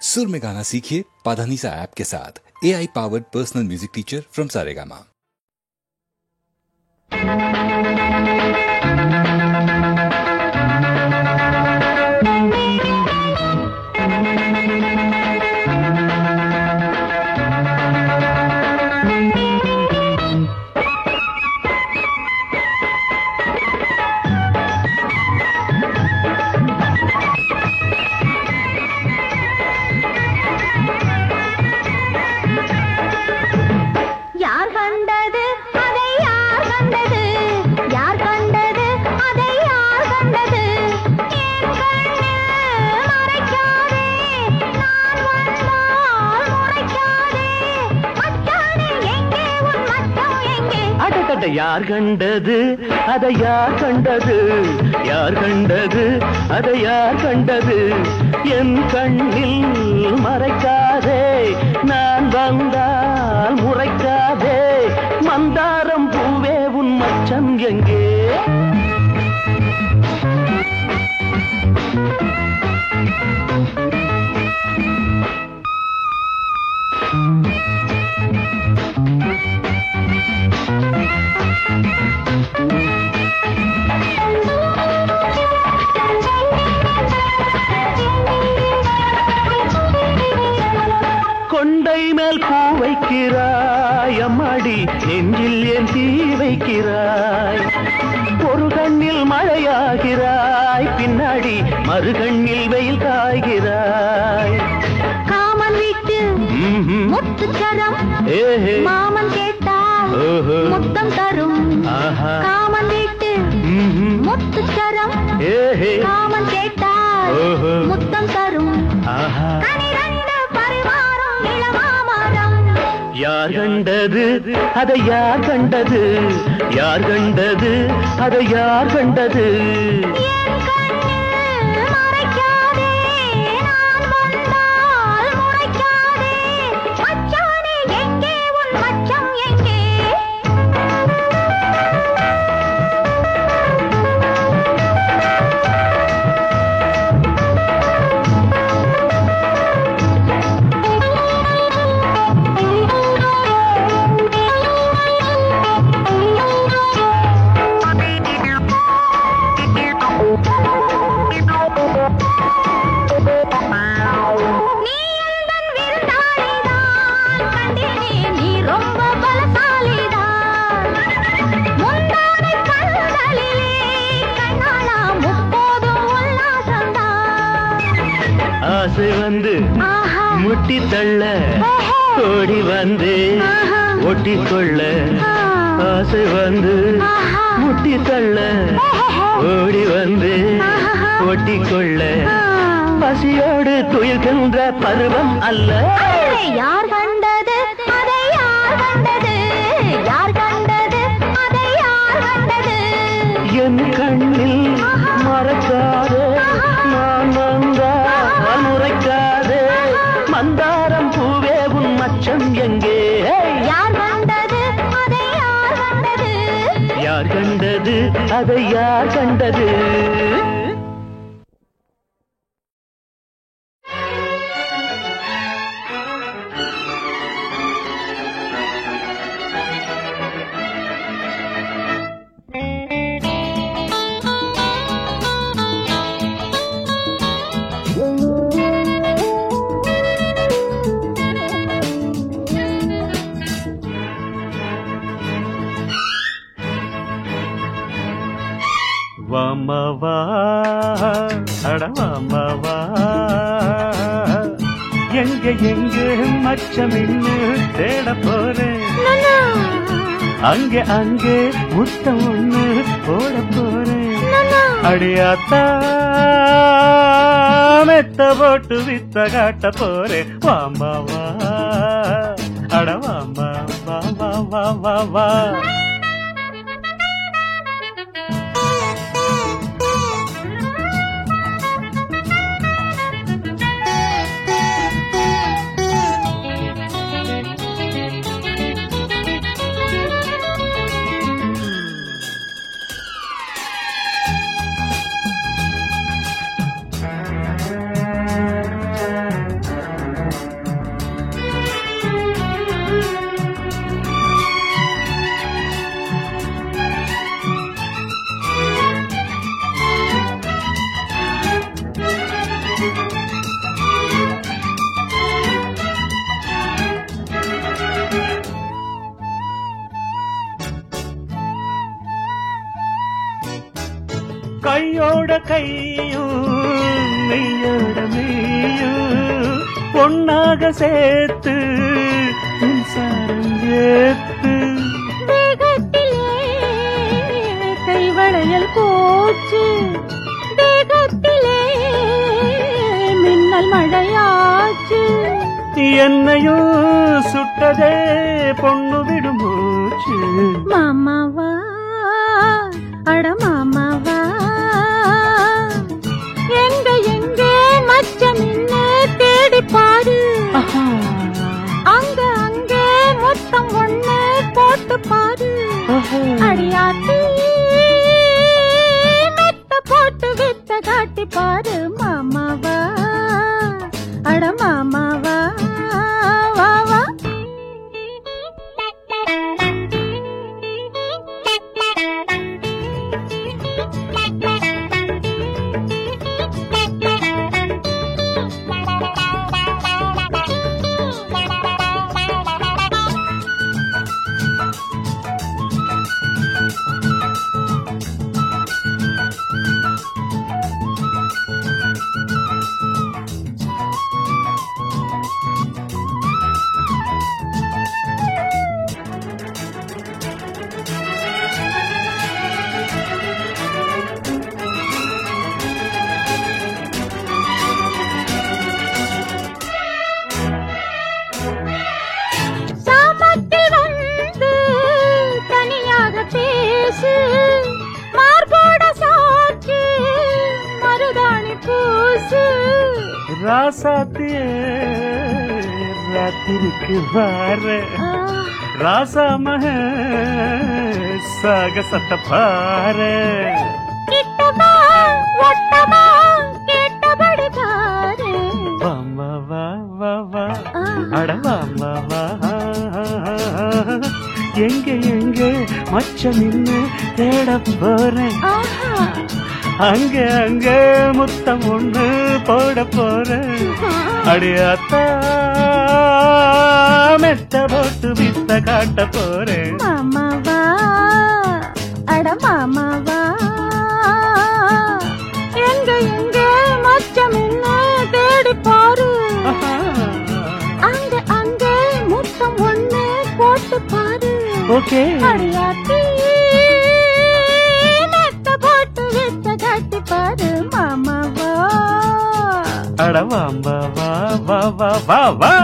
सुर में गाना सीखिए पाधानीसा ऐप के साथ। AI powered personal music teacher from Saregama. யார் கண்டது அதை யார் கண்டது, யார் கண்டது அதை யார் கண்டது, என் கண்ணில் மறைக்காதே, நான் வந்தால் முறைக்காதே, மந்தாரம் பூவே உன் மச்சம் எங்கே? கொண்டை மேல் பூ வைக்கிறாய் அம்மாடி, நெஞ்சில் ஏன் தீ வைக்கிறாய், ஒரு கண்ணில் மழையாகிறாய், பின்னாடி மறு கண்ணில் வெயில் காய்கிறாய். காமன் வீட்டு முத்துச்சரம் மாமன் கேட்டால் முத்தம் தரும், காமன் வீட்டு முத்துச்சரம் காமன் கேட்டால் முத்தம் தரும். யார் கண்டது அதை யார் கண்டது, யார் கண்டது அதை யார் கண்டது, ஆசை வந்து முட்டி தள்ள ஓடி வந்து ஒட்டி கொள்ள, ஆசை வந்து முட்டி தள்ள ஓடி வந்து ஒட்டி கொள்ள, பசியோடு துயில்கின்ற பருவம் அல்ல. யார் கண்டது அதை யார் கண்டது, யார் கண்டது அதை யார் கண்டது, என் கண்ணில் மறக்காதே, நான் வந்தால் முறைக்காதே, மந்தாரம் பூவே உன் மச்சம் எங்கே? யார் கண்டது அதை யார் கண்டது, யார் கண்டது அதை யார் கண்டது. வாமவா அடவாமவா, எங்க எங்க மச்சம் இன்னு தேட போறேன், அங்கே அங்கே முத்தம் ஒண்ணு போட போறேன், அடியாத்தா மெத்த போட்டு வித்த காட்ட போறேன். வாமவா அடவாமா வா வா வா வா வா. கையோட கையும் மெய்யோட மெய்யும் பொன்னாக சேர்த்து மின்சாரம் ஏத்து தேகத்திலே கைவளையல் போச்சு தேகத்திலே மின்னல் மழையாச்சு என்னையும் சுட்டதே பொண்ணு விடும் மூச்சு மாமாவா அட மாமாவா எங்க எங்க மச்சம் நின்னு தேடி பாரு அங்க அங்க மொத்தம் ஒண்ணு போட்டு பாரு அடியாத்தி மெத்த போட்டு வித்த காட்டி பாரு மாமாவா அட மாமாவா வா வா ராசாத்தியே ராத்திரிக்கு வார ராசா மக சாகசத்த பாரு கிட்டமா ஒட்டமா கேட்டபடி பாரு வாமா வா வா வா அட வாமா வா எங்க எங்க மச்சம் நின்னு தேட போறேன் அங்க அங்க முத்தம் ஒண்ணு போட போறேன் அடியாத்தா மெத்த போட்டு வித்த காட்ட போறேன் மாமாவா அட மாமாவா எங்க எங்க மச்சம் என்ன தேடி பாரு அங்க அங்க முத்தம் ஒண்ணு போட்டு பாரு ஓகே அடியாத்தி காட்டி பாரு மாமாவா அட வாம்பா வா வா வா வா வா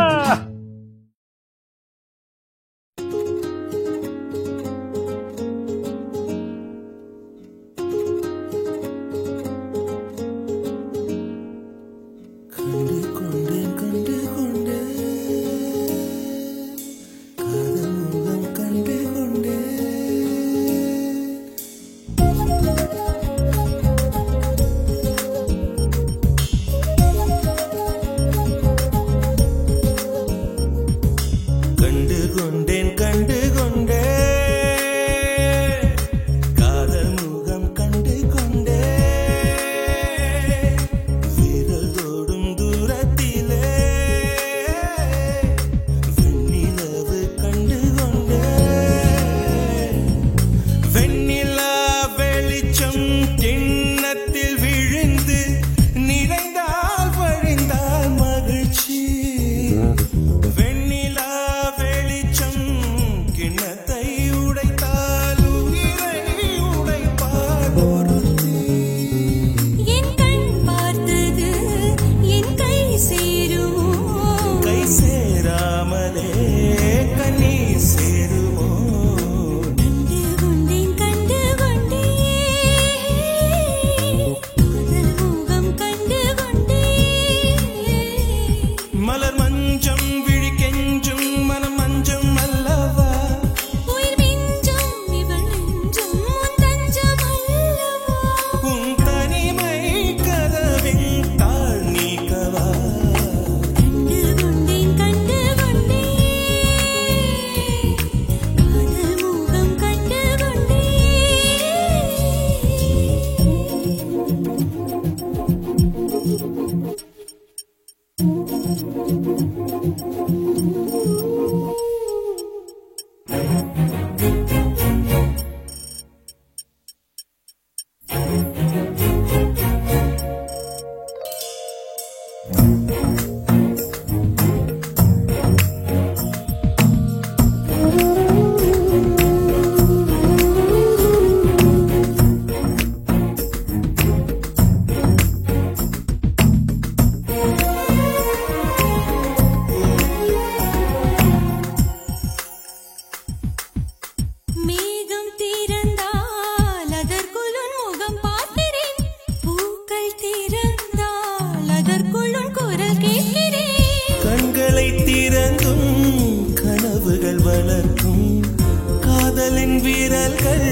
விரல்கள்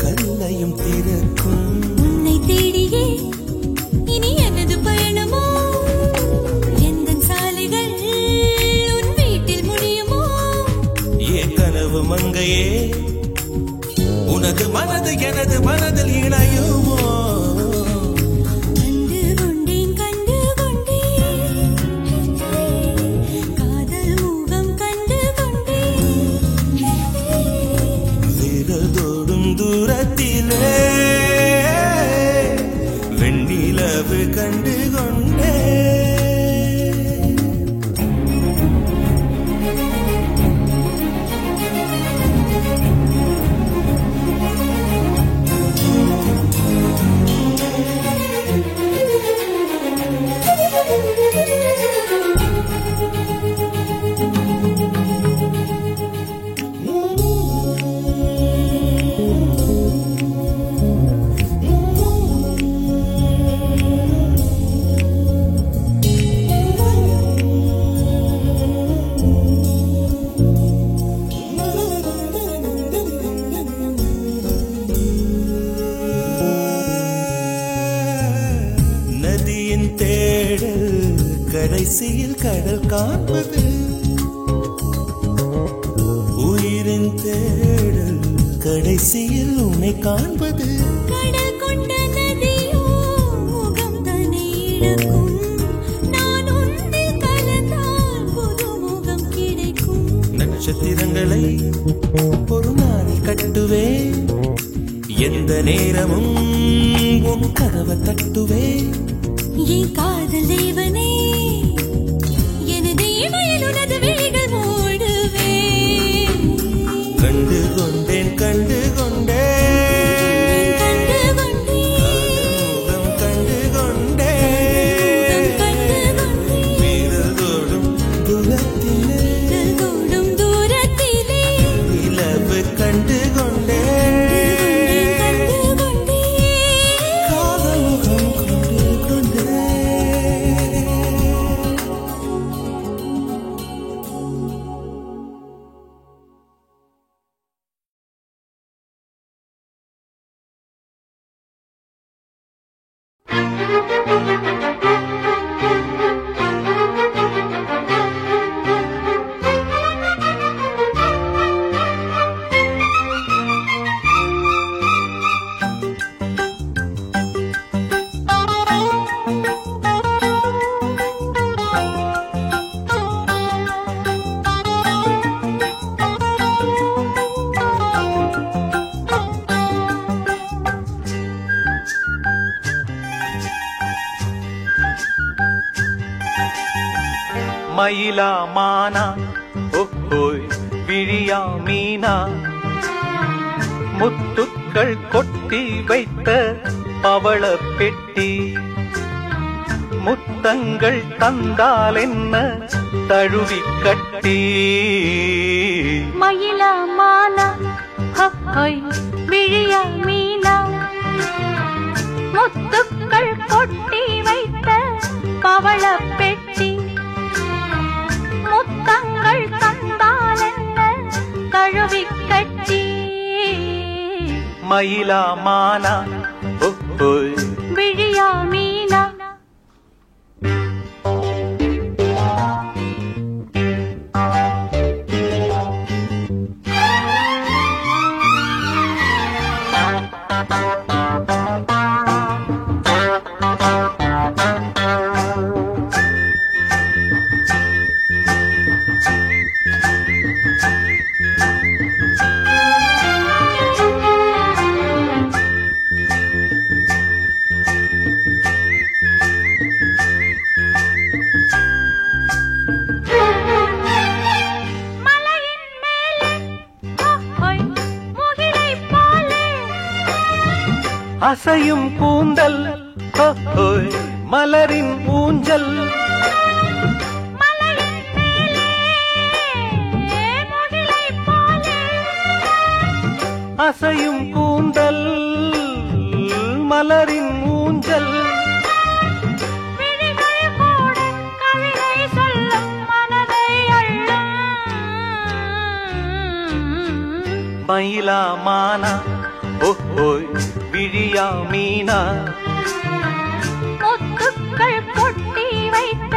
கல்லையும் திறக்கும். உன்னை தேடியே இனி எனது பயணமோ, எந்த சாலைகள் உன் வீட்டில் முடியுமோ? ஏன் கனவு மங்கையே உனது மனது எனது மனதில் இணையுமோ? கண்டு கொண்டேன் கண்டு கொண்டேன் காதல் முகம் கண்டு கொண்டேன். விரல் தோடும் தூரத்திலே வெண்ணிலவு கண்டு கொண்டேன். நதியின் தேடல் கடைசியில் கடல் காண்பது, உயிரின் தேடல் கடைசியில் உன்னை காண்பது. கடல் கொண்ட நதியோ முகம் தன்னை இழக்கும், நான் ஒன்றில் கலந்தால் புது முகம் கிடைக்கும். நட்சத்திரங்களை ஒரு நாளில் கட்டுவேன், எந்த நேரமும் உன் கதவை தட்டுவேன். என் காதல் தேவனே எனது இமையில் உனது விழிகள் மூடுவேன். கண்டு கொண்டேன் கண்டு கொண்டேன் கண்டு கொண்டேன் முகம் கண்டு கொண்டேன். கண்டு கொண்டேன் விரல் தோடும் தூரத்திலே கூடும் தூரத்திலே நிலவு கண்டு கொண்டேன். கண்டு கொண்டேன் காதல் முகம் கொண்டு கொண்டேன். மயிலா மானா ஒஹோய் விழியா மீனா, முத்துக்கள் கொட்டி வைத்த பவள பெட்டி, முத்தங்கள் தந்தால் என்ன தழுவி கட்டி. மயிலா மானா ஹொய் விழியா மீனா, முத்துக்கள் கொட்டி வைத்த பவள பெட்டி, முத்தங்கள் தந்தால் என்ன தழுவி கட்டி. மயிலா மானா ஒஹோய் விழியா மீனா. அசையும் கூந்தல் ஹோய் மலரின் ஊஞ்சல், அசையும் கூந்தல் மலரின் ஊஞ்சல். மயிலா மானா ஓய் விழியா மீனா முத்துக்கள் கொட்டி வைத்த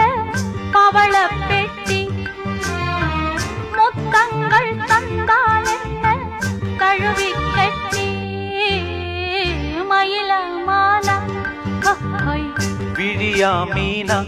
பவள பெட்டி முத்தங்கள் தந்தால் என்ன தழுவி கட்டி மயிலா மானா விழியா மீனா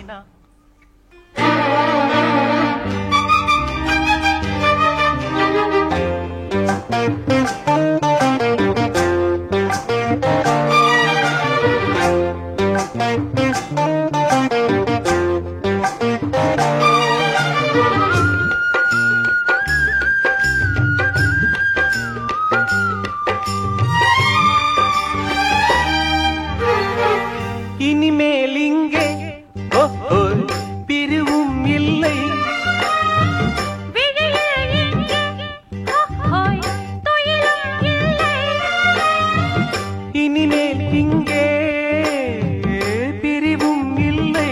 இனிமேல் இங்கே பிரிவும் இல்லை இனிமேல் இங்கே பிரிவும் இல்லை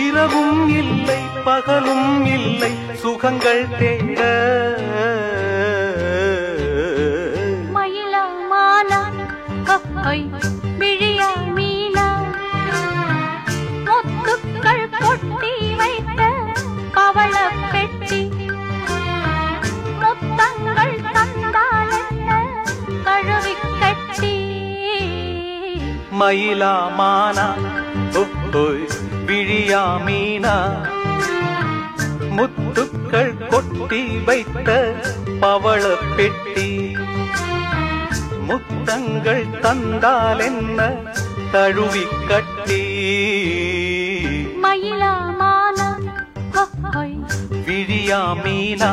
இரவும் இல்லை பகலும் இல்லை சுகங்கள் தேட மயிலா மானா விழியா மீனா முத்துக்கள் கொட்டி வைத்த பவள பெட்டி முத்தங்கள் தந்தால் என்ன கழுவி கட்டி மயிலா மானா விழியா மீனா முத்துக்கள் கொட்டி வைத்த பவள பெட்டி முத்தங்கள் தந்தால் என்ன தழுவி கட்டி மயிலா மானா விழியா மீனா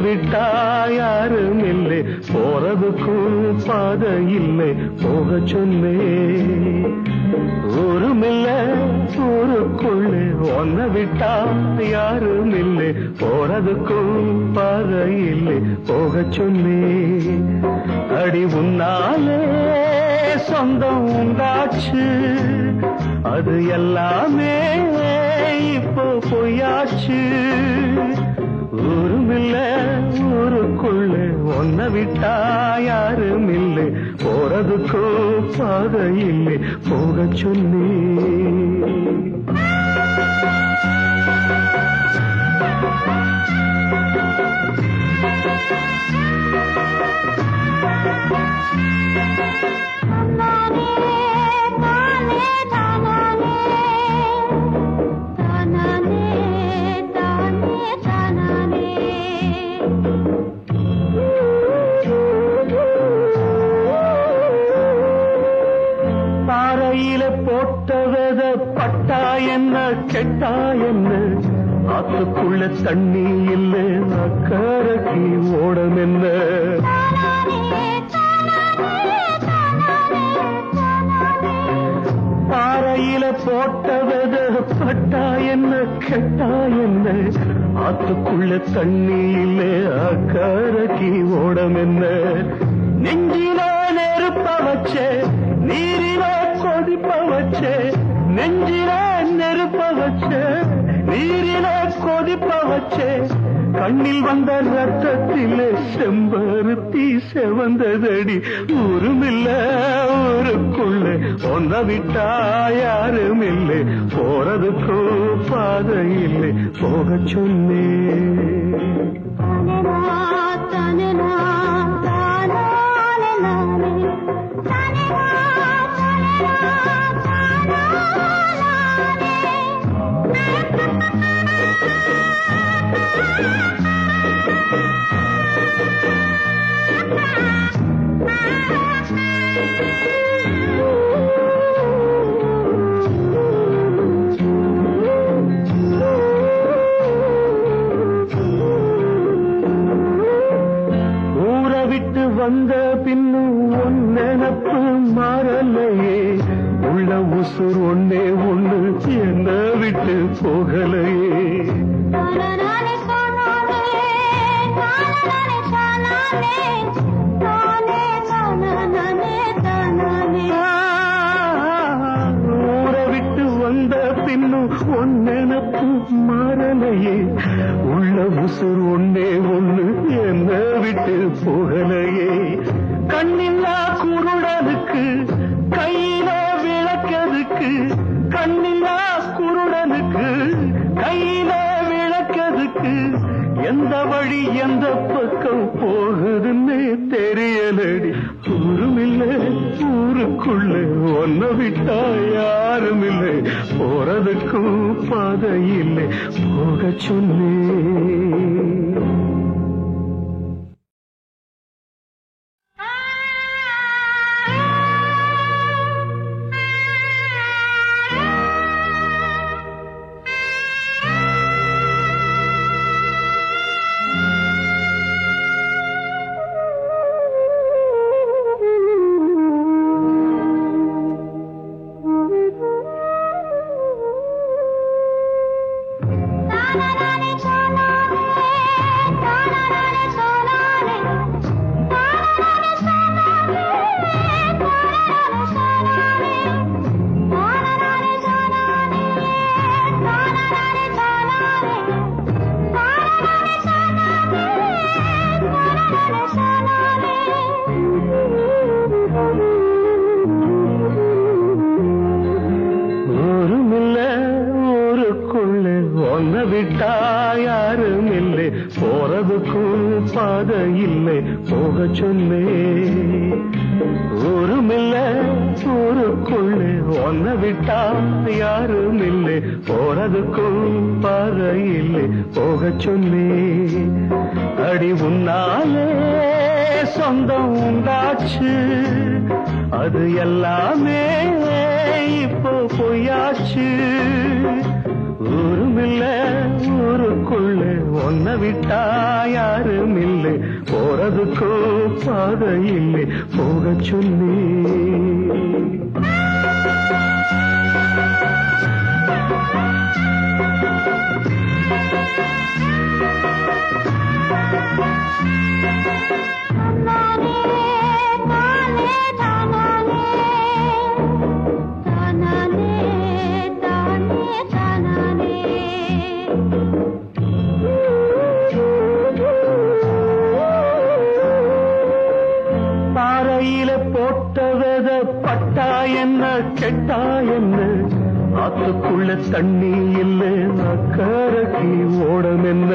விட்டா யாரும் இல்லை போறதுக்கும் பாதை இல்லை போக சொன்னே ஊருமில்ல ஊருக்குள்ளே ஒன்ன விட்டா யாரும் இல்லை போறதுக்கும் பாதை இல்லை போக சொன்னே அடி உன்னாலே சொந்தம் உண்டாச்சு அது எல்லாமே இப்போ பொய்யாச்சு ஊருமில்ல ஊருக்குள்ளே ஒன்ன விட்டா யாரும் இல்லை போறதுக்கோ பாதை இல்லை போக சொல்லி போட்டவத பட்டா என்ன கெட்டா என்ன ஆத்துக்குள்ள தண்ணி இல்ல அக்கறைக்கு ஓடம் என்ன பாறையில போட்டவத பட்டா என்ன கெட்டா என்ன ஆத்துக்குள்ள தண்ணி இல்ல அக்கறைக்கு ஓடம் என்ன நெஞ்சில நெருப்ப வச்சே நீரில கொதிப்ப வச்சே நெஞ்சில நெருப்ப வச்சே நீரில கொதிப்ப வச்சே கண்ணில் வந்த ரத்தத்திலே செம்பருத்தி செவந்ததடி. ஊருமில்ல ஊருக்குள்ள ஒன்ன விட்டா யாரும் இல்லை, போறதுக்கோ பாதை இல்லை, போக சொன்னே. வந்த பின்னும் உன் நினப்பு மாறலையே, உள்ள உசுர் ஒன்னே ஒண்ணு என்ன விட்டு போகலையே. ஊரை விட்டு வந்த பின்னும் உன் நினப்பு மாறலையே, உள்ள உசுர் ஒன்னே ஒண்ணு என்ன விட்டு போகலையே. கண்ணில்லா குருடனுக்கு கையில விளக்கதுக்கு, கண்ணில்லா குருடனுக்கு கையில விளக்கதுக்கு, எந்த வழி எந்த பக்கம் போகுதுன்னு தெரியலடி. ஊருமில்லை ஊருக்குள்ள ஒன்ன விட்டா யாரும் இல்லை, போறதுக்கும் பாதை இல்லை, போக சொன்னே. விட்டா யாரும் இல்லை, போறதுக்கும் பாதை இல்லை, போக சொன்னே. ஊருமில்ல ஊருக்குள்ளே ஒன்ன விட்டா யாரும் இல்லை, போறதுக்கும் பாதை இல்லை, போக சொன்னே. அடி உன்னாலே சொந்தம் உண்டாச்சு, அது எல்லாமே இப்போ பொய்யாச்சு. ஊருமில்ல ஊருக்குள்ள ஒன்ன விட்டா யாரும் இல்லை, போறதுக்கோ பாதை இல்லை, போக சொல்லி. போட்டவத பட்டா என்ன கெட்டா என்ன, ஆத்துக்குள்ள தண்ணி இல்லை அக்கரைக்கு ஓடம் என்ன.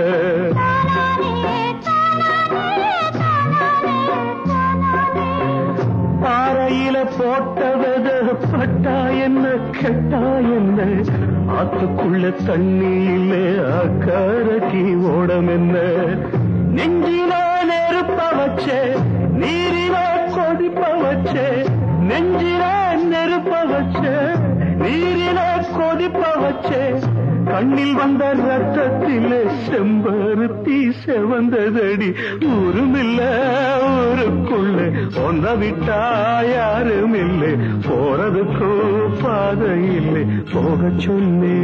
பாறையில போட்டவத பட்டா என்ன கெட்டா என்ன, ஆத்துக்குள்ள தண்ணி இல்லை அக்கரைக்கு ஓடம் என்ன. நெஞ்சில நெருப்ப வச்சே நீரில கொதிப்ப வச்சே, நெஞ்சில நெருப்ப வச்சே நீரில கொதிப்ப வச்சே, கண்ணில் வந்த ரத்தத்திலே செம்பருத்தி செவந்ததடி. ஊருமில்ல ஊருக்குள்ள ஒன்ன விட்டா யாரும் இல்லை, போறதுக்கோ பாதை இல்லை, போக சொன்னே.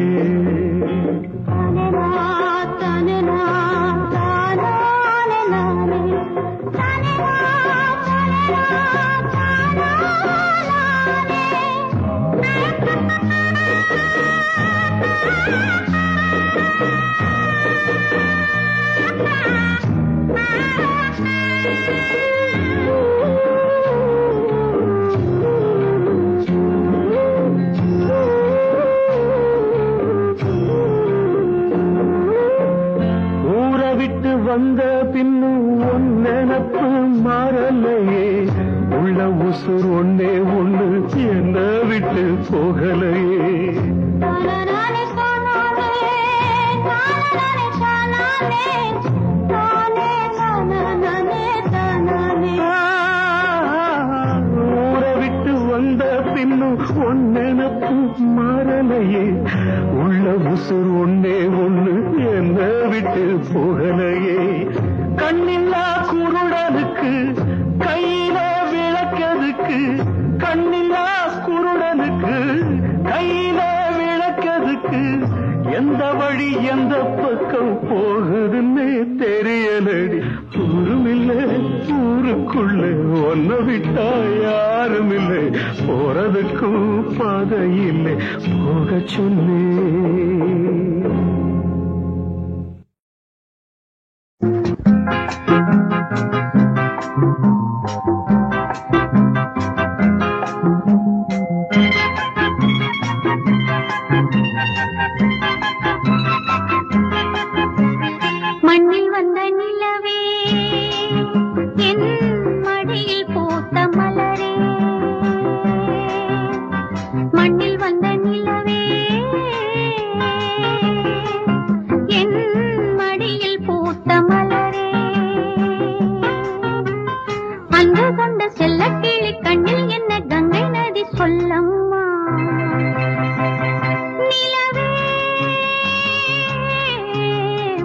வந்த பின்னும் உன் நினப்பு மாறலையே உள்ள உசுர் ஒன்னே ஒண்ணு என்ன விட்டு போகலையே ஊரை விட்டு வந்த பின்னும் உன் நினப்பு மாறலையே உள்ள உசுர் ஒன்னே ஒண்ணு என்ன விட்டு போகலையே கண்ணில்லா குருடனுக்கு கையில விளக்கதுக்கு கண்ணில்லா குருடனுக்கு கையில விளக்கதுக்கு எந்த வழி எந்த பக்கம் போகுதுன்னு தெரியலடி ஊருமில்லை ஊருக்குள்ள ஒன்ன விட்டா யாரும் இல்லை போறதுக்கும் பாதை இல்லை போக சொன்னேன் மண்ணில் வந்த நிலவே என் மடியில் பூத்த மலரே மண்ணில் வந்த நிலவே என் மடியில் பூத்த மலரே அன்று கொண்ட செல்ல கிளி கண்ணில் என்ன கங்கை நதி சொல்லம்மா நிலவே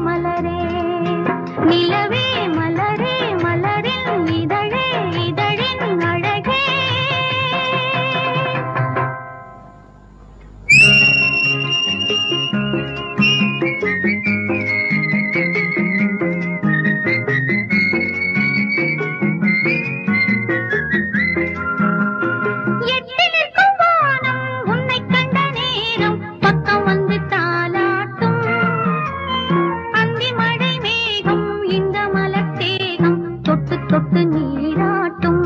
மலரே நிலவே மலரே மலரின் இதழே இதழின் அழகே எட்டி நிற்கும் வானம் உன்னை கண்ட நேரம் பக்கம் வந்து தாலாட்டும் அந்தி மழை மேகம் இந்த மலர் தேகம் தொட்டு தொட்டு நீராட்டும்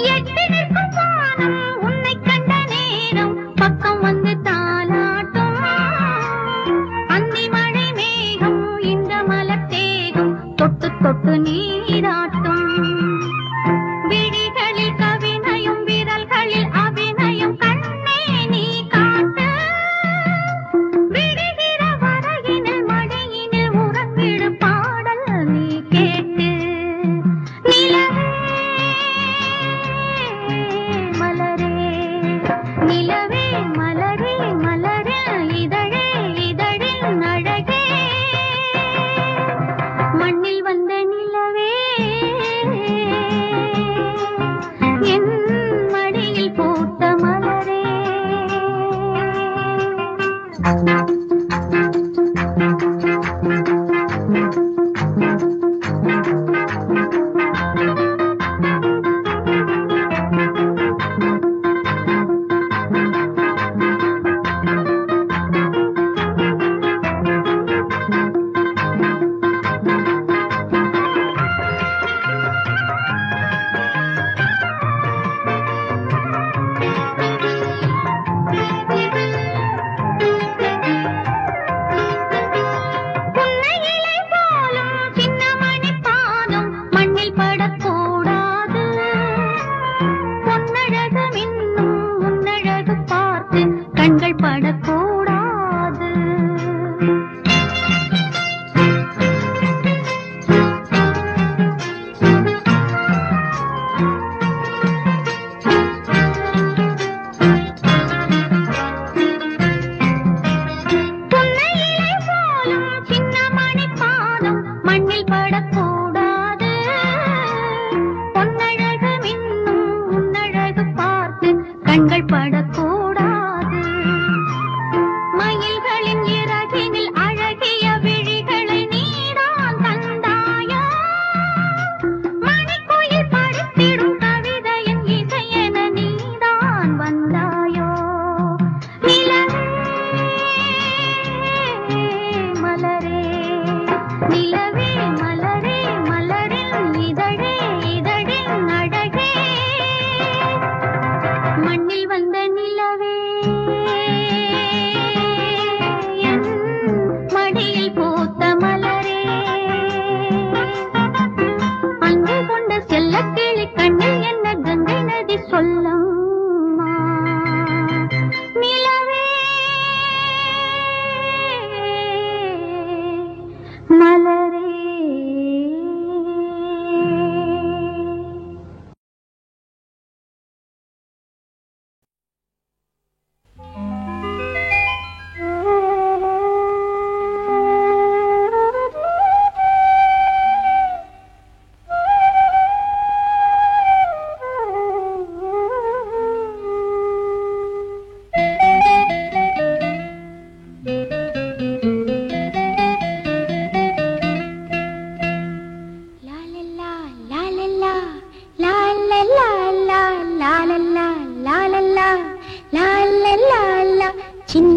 எட்டி நிற்கும் வானம் உன்னை கண்ட நேரம் பக்கம் வந்து தாலாட்டும் அந்தி மழை மேகம் இந்த மலர் தேகம் தொட்டு தொட்டு நீராட்டும் விழிகளில் கவினையும் விரல்களில் அபிநயம் கண்ணே நீ காட்டு விடுகிற வரையினில் மடியினில் உறங்கிடு பாடல் நீ கேட்டு நிலவே மலரே நிலவே மலரே மலரில் இதழே இதழின் அழகே மண்ணில் வந்த நிலவே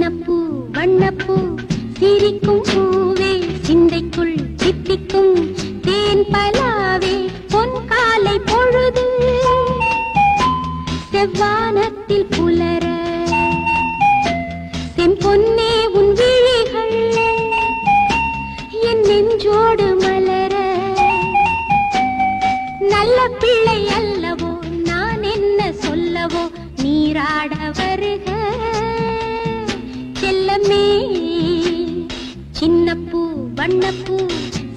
சின்னப்பூ வண்ணப்பூ சிரிக்கும் பூவே சிந்தைக்குள் தித்திக்கும் தேன் பலாவே பொன் காலை பொழுது செவ்வானத்தில் புலர செம்பொன்னே உன் விழிகள் என் நெஞ்சோடு மலர நல்ல பிள்ளை அல்லவோ நான் என்ன சொல்லவோ நீராட வருக செல்லமே சின்னப்பூ வண்ணப்பூ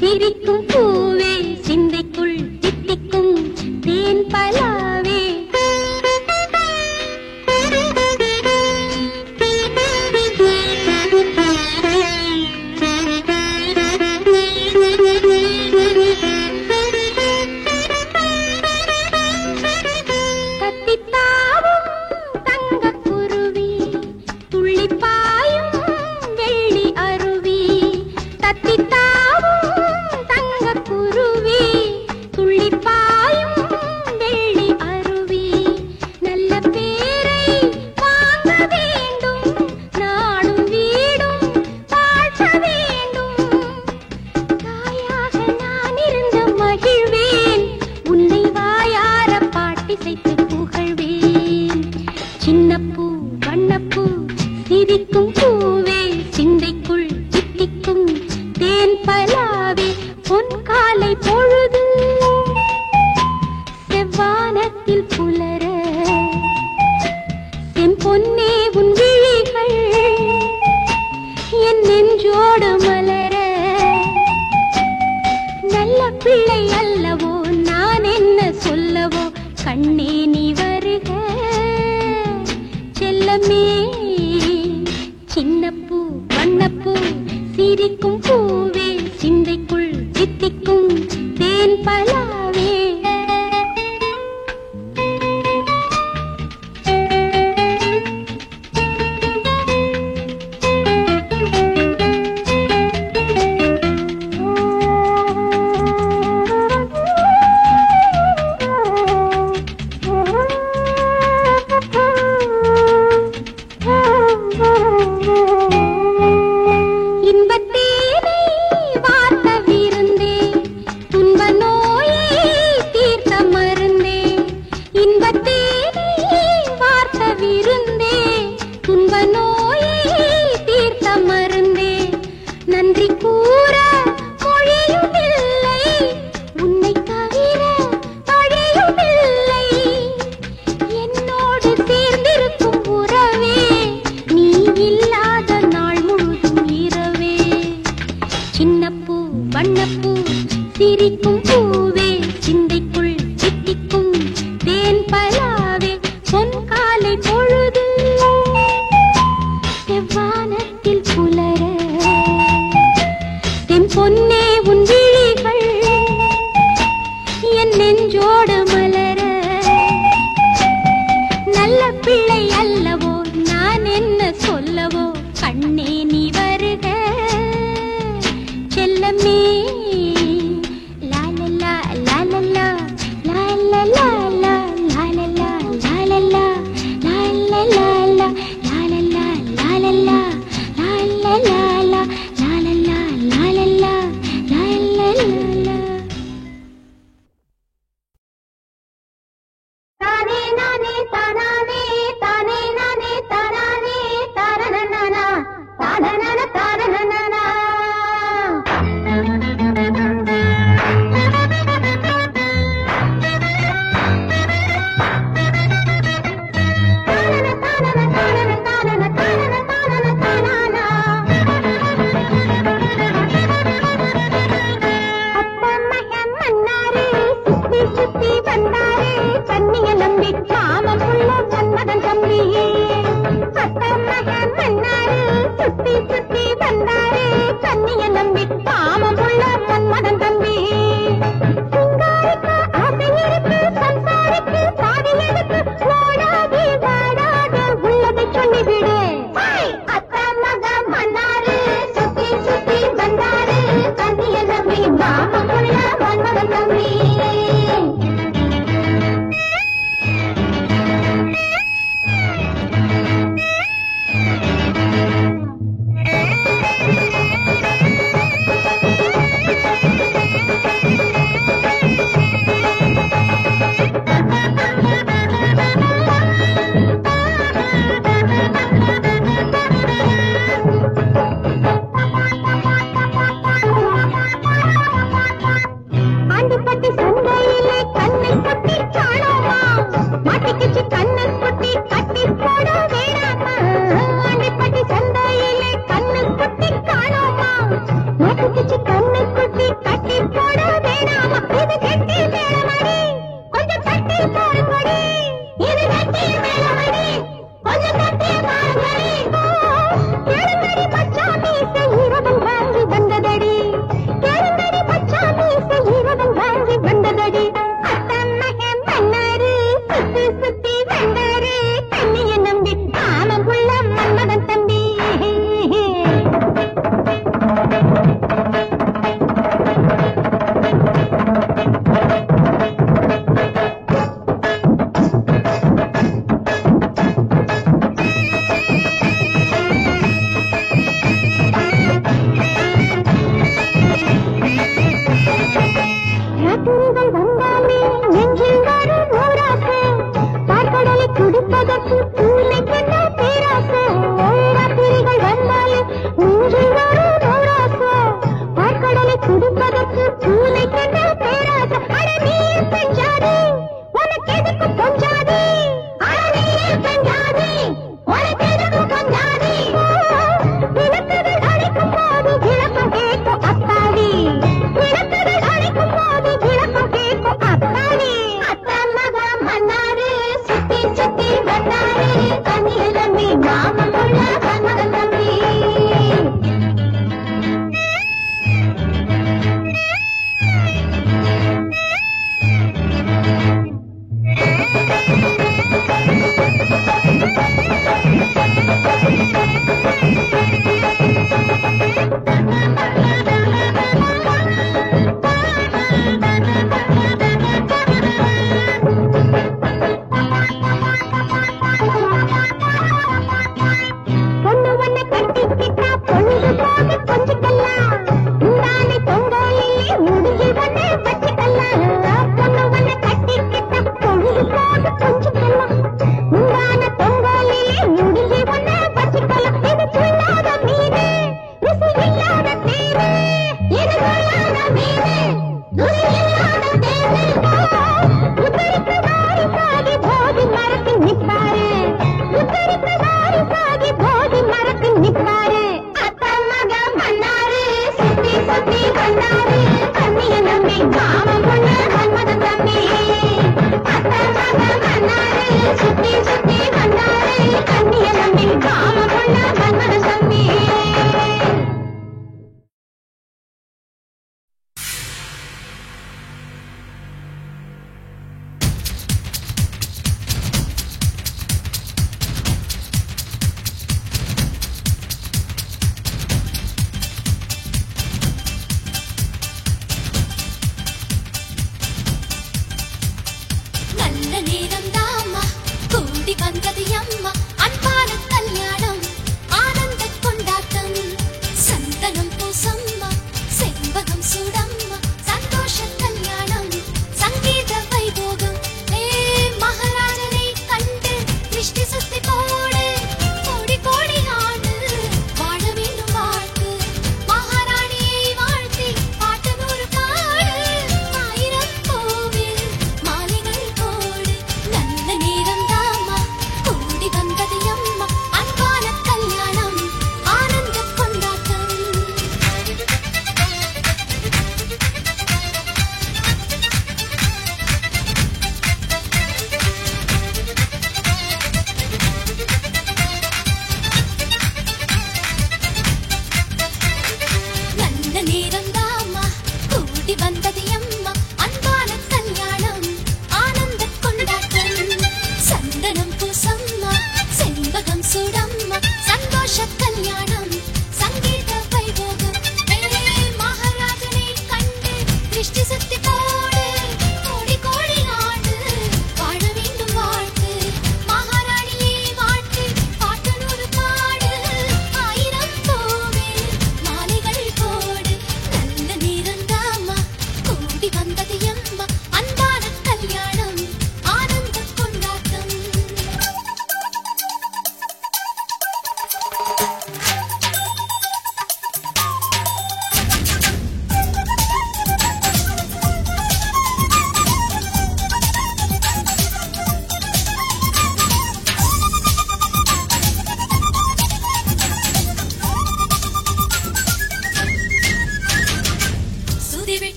சிரிக்கும் பூவே சிந்தைக்குள் தித்திக்கும் தேன் பலாவே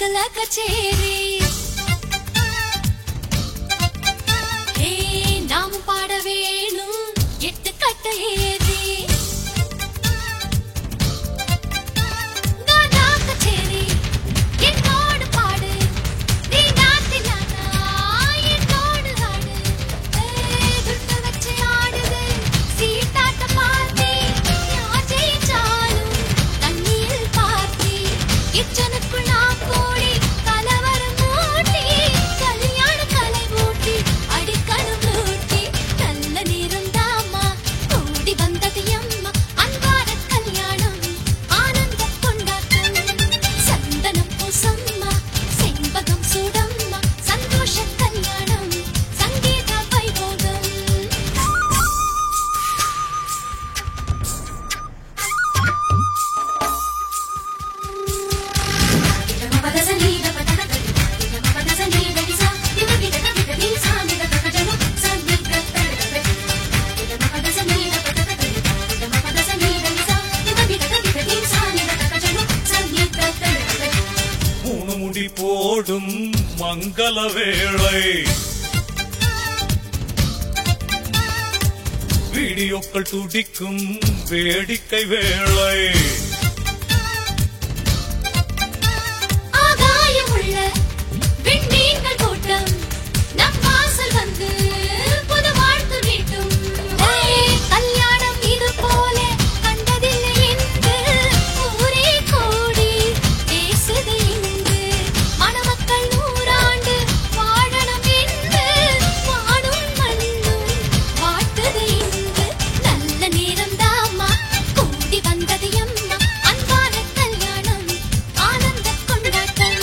வீட்டுல கச்சேரி நாமும் பாட வேணும் 8 கட்ட ஏறி கச்சேரி என்னோடு பாடு நீ நாத்திலானா என்னோடு ஆடு துட்டு வச்சு ஆடுது சீட்டாட்ட பார்த்தி யார் ஜெயிச்சாலும் தண்ணியில் பார்த்தி கிச்சனுக்குள் நான் கோடி கலவரம் மூட்டி கல்யாண கலை மூட்டி அடிக்கணும் மூட்டி நல்ல நேரம் தாமா கூடி வந்தது அம்மா அன்பார கல்யாணம் ஆனந்த கொண்டாட்டம் சந்தனம் பூசம்மா செண்பகம் சூடம்மா சந்தோஷ கல்யாணம் சங்கீத வைபோகம் முடி போடும் மங்கள வேளை வீடியோக்கள் துடிக்கும் வேடிக்கை வேளை ஆகாயமுள்ள விண்மீன்கள் கூட்டம் நம் வாசல் வந்து புது வாழ்த்து நீட்டும் கல்யாணம் இது போல கண்டதில்லை என்று ஊரே கூடி பேசுது இங்கு மணமக்கள் 100 ஆண்டு வாழணும் என்று வானும் மண்ணும் வாழ்த்துது இங்கு நல்ல நேரம் தாமா கூடி வந்தது அம்மா அன்பான கல்யாணம் ஆனந்த கொண்டாட்டம்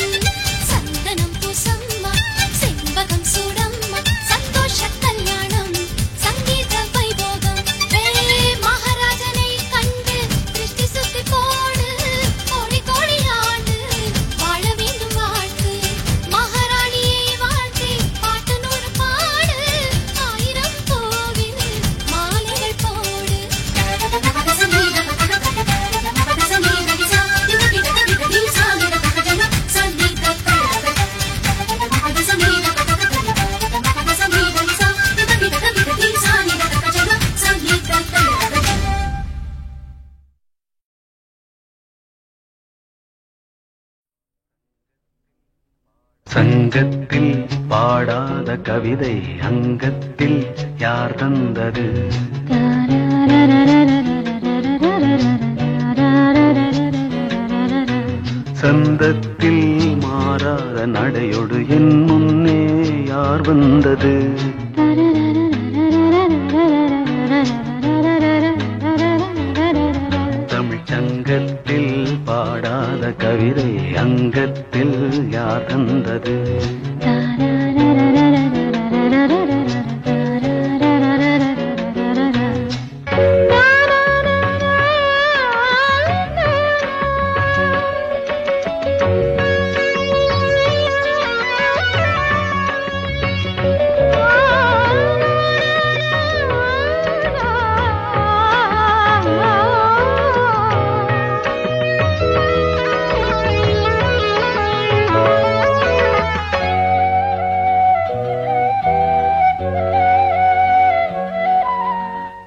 சந்தனம் பூசம்மா செண்பகம் சூடம்மா சந்தோஷ கல்யாணம் சங்கீத வைபோகம் மகாராஜனை கண்டு திருஷ்டி சுத்தி போடு கோடி கோடி ஆண்டு வாழ வேண்டும் வாழ்த்து மகாராணியை வாழ்த்தி பாட்டு 100 பாடு 1000 கோவில் மாலைகள் போடு சங்கத்தில் பாடாத கவிதை அங்கத்தில் யார் தந்தது சந்தத்தில் மாறாத நடையோடு என் முன்னே யார் வந்தது தமிழ் சங்கத்தில் பாடாத கவிதை அங்கத்தில் யார் தந்தது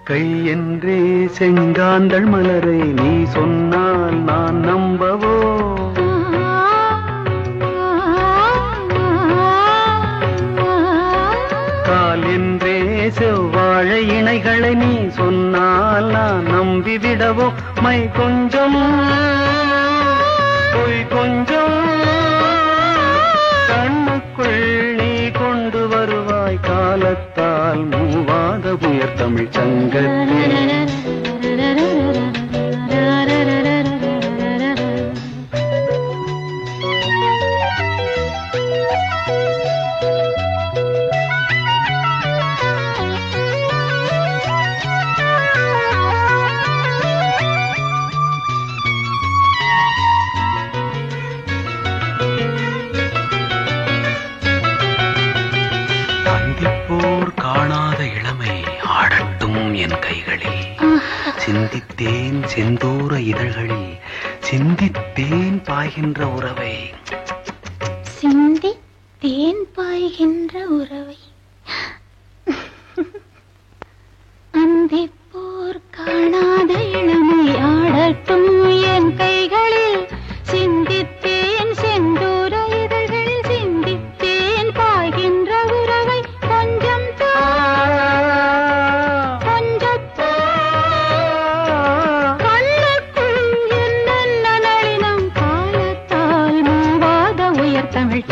கை என்றே செங்காந்தள் மலரை நீ சொன்னால் நான் நம்பவோ கால் என்றே செவ்வாழை இணைகளை நீ சொன்னால் நான் நம்பிவிடவோ மை கொஞ்சம் பொய் கொஞ்சம் கண்ணுக்குள் நீ கொண்டு வருவாய் காலத்தால் மூவாத உயர் தமிழ் சங்கத்தில் காணாத இளமை ஆடட்டும் என் கைகளில் சிந்தித்தேன் செந்தூர இதழ்களில் சிந்தித்தேன் பாய்கின்ற உறவை தேன் பாய்கின்ற உறவை அந்திப்போர் காணாத இளமை ஆடட்டும் என் கைகளில் சிந்தித்தேன் செந்தூர இதழ்களில் சிந்தித்தேன் பாய்கின்ற உறவை கொஞ்சம் கண்ணுக்குள் என்னென்ன நளினம் காலத்தால் மூவாத உயர் தமிழ்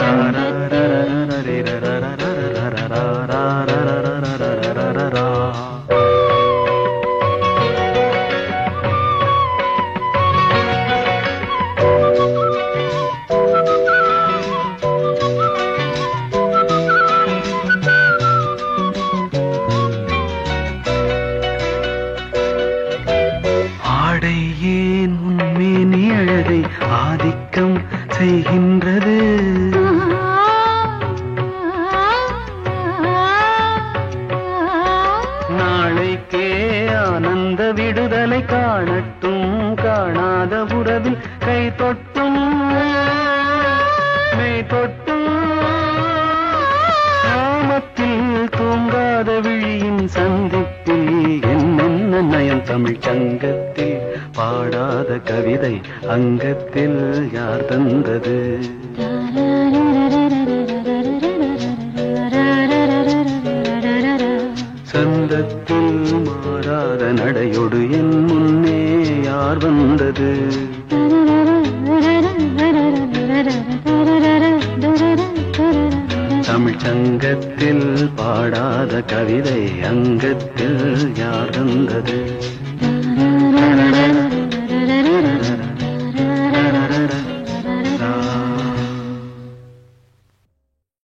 ஆடை ஏன் உன்மேனி அழகை ஆதிக்கம் செய்கின்றது நாளைக்கே ஆனந்த விடுதலை காணட்டும் காணாத உறவில் கை தொட்டும் மெய் தொட்டும் கிராமத்தில் தூங்காத விழியின் சந்திப்பில் என்னென்ன நயம் தமிழ் சங்கத்தில் பாடாத கவிதை அங்கத்தில் யார் தந்தது சந்தத்தில் மாறாத நடையொடு என் முன்னே யார் வந்தது தமிழ் சங்கத்தில் பாடாத கவிதை அங்கத்தில் யார் தந்தது